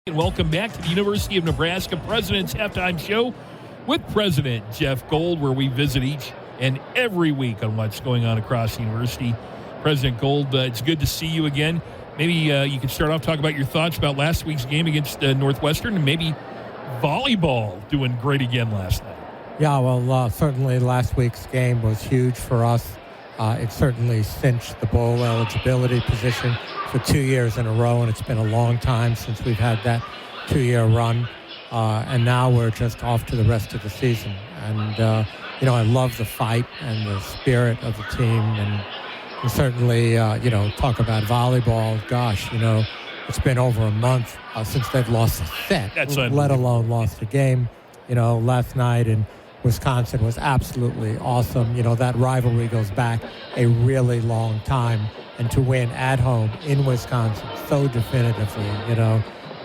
And welcome back to the University of Nebraska President's Halftime Show with President Jeff Gold, where we visit each and every week on what's going on across the university. President Gold, it's good to see you again. Maybe you could start off talking about your thoughts about last week's game against Northwestern, and maybe volleyball doing great again last night. Yeah, well, certainly last week's game was huge for us. It certainly cinched the bowl eligibility position for 2 years in a row, and it's been a long time since we've had that 2-year run. And now we're just off to the rest of the season. And, I love the fight and the spirit of the team. And certainly, talk about volleyball. Gosh, it's been over a month since they've lost a set, let alone lost a game. Last night in Wisconsin was absolutely awesome. That rivalry goes back a really long time. And to win at home in Wisconsin so definitively,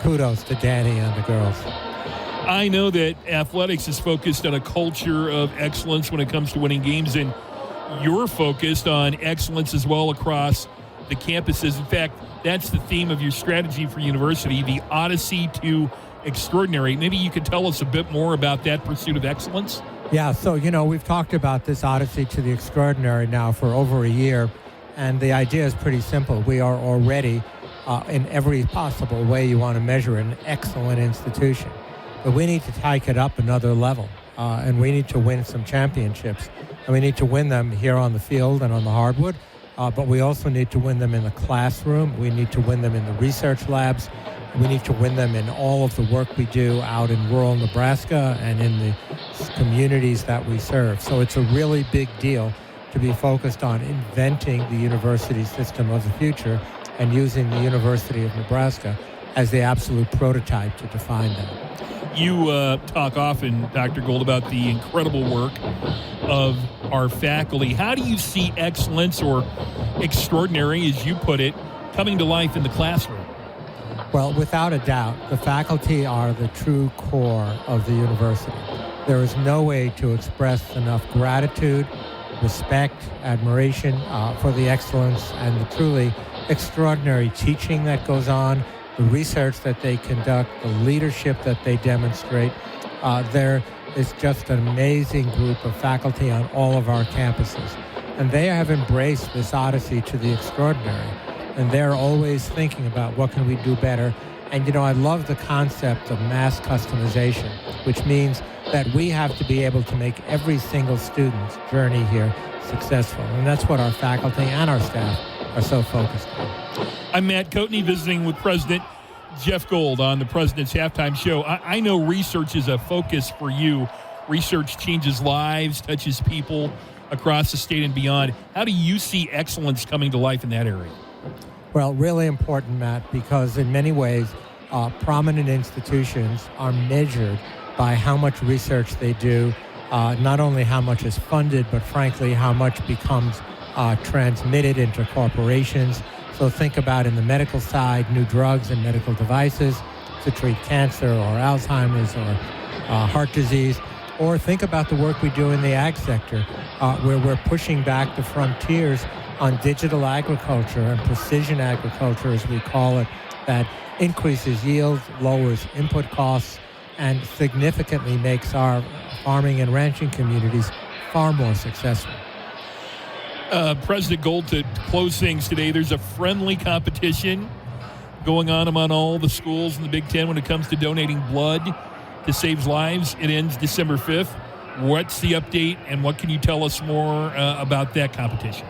kudos to Danny and the girls. I know that athletics is focused on a culture of excellence when it comes to winning games, and you're focused on excellence as well across the campuses. In fact, that's the theme of your strategy for university, the Odyssey to Extraordinary. Maybe you could tell us a bit more about that pursuit of excellence? Yeah, so, we've talked about this Odyssey to the Extraordinary now for over a year. And the idea is pretty simple. We are already, in every possible way you want to measure, an excellent institution. But we need to take it up another level. And we need to win some championships. And we need to win them here on the field and on the hardwood. But we also need to win them in the classroom. We need to win them in the research labs. We need to win them in all of the work we do out in rural Nebraska and in the communities that we serve. So it's a really big deal to be focused on inventing the university system of the future and using the University of Nebraska as the absolute prototype to define that. You talk often, Dr. Gold, about the incredible work of our faculty. How do you see excellence, or extraordinary, as you put it, coming to life in the classroom? Well, without a doubt, the faculty are the true core of the university. There is no way to express enough gratitude, respect, admiration for the excellence and the truly extraordinary teaching that goes on, the research that they conduct, the leadership that they demonstrate. There is just an amazing group of faculty on all of our campuses. And they have embraced this odyssey to the extraordinary. And they're always thinking about what can we do better. And, I love the concept of mass customization, which means that we have to be able to make every single student's journey here successful. And that's what our faculty and our staff are so focused on. I'm Matt Coatney, visiting with President Jeff Gold on the President's Halftime Show. I know research is a focus for you. Research changes lives, touches people across the state and beyond. How do you see excellence coming to life in that area? Well, really important, Matt, because in many ways, prominent institutions are measured by how much research they do, not only how much is funded, but frankly, how much becomes transmitted into corporations. So think about in the medical side, new drugs and medical devices to treat cancer or Alzheimer's or heart disease. Or think about the work we do in the ag sector, where we're pushing back the frontiers on digital agriculture and precision agriculture, as we call it, that increases yield, lowers input costs, and significantly makes our farming and ranching communities far more successful. President Gold, to close things today, there's a friendly competition going on among all the schools in the Big Ten when it comes to donating blood to save lives. It ends December 5th. What's the update, and what can you tell us more about that competition?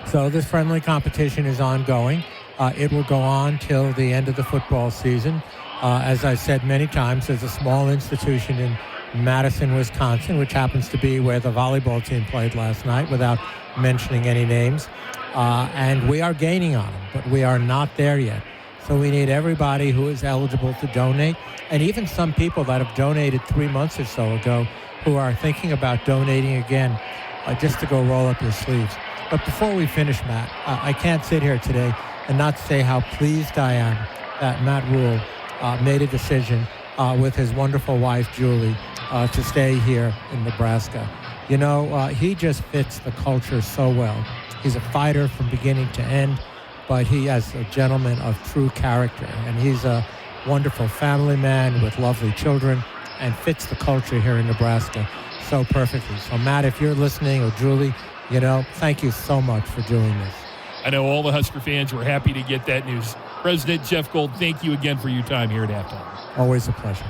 So this friendly competition is ongoing. It will go on till the end of the football season. As I said many times, there's a small institution in Madison, Wisconsin, which happens to be where the volleyball team played last night, without mentioning any names. And we are gaining on them, but we are not there yet. So we need everybody who is eligible to donate, and even some people that have donated 3 months or so ago who are thinking about donating again, just to go roll up your sleeves. But before we finish, Matt, I can't sit here today and not say how pleased I am that Matt Rule made a decision with his wonderful wife, Julie, to stay here in Nebraska. He just fits the culture so well. He's a fighter from beginning to end, but he is a gentleman of true character, and he's a wonderful family man with lovely children and fits the culture here in Nebraska so perfectly. So, Matt, if you're listening, or Julie, thank you so much for doing this. I know all the Husker fans were happy to get that news. President Jeff Gold, thank you again for your time here at halftime. Always a pleasure.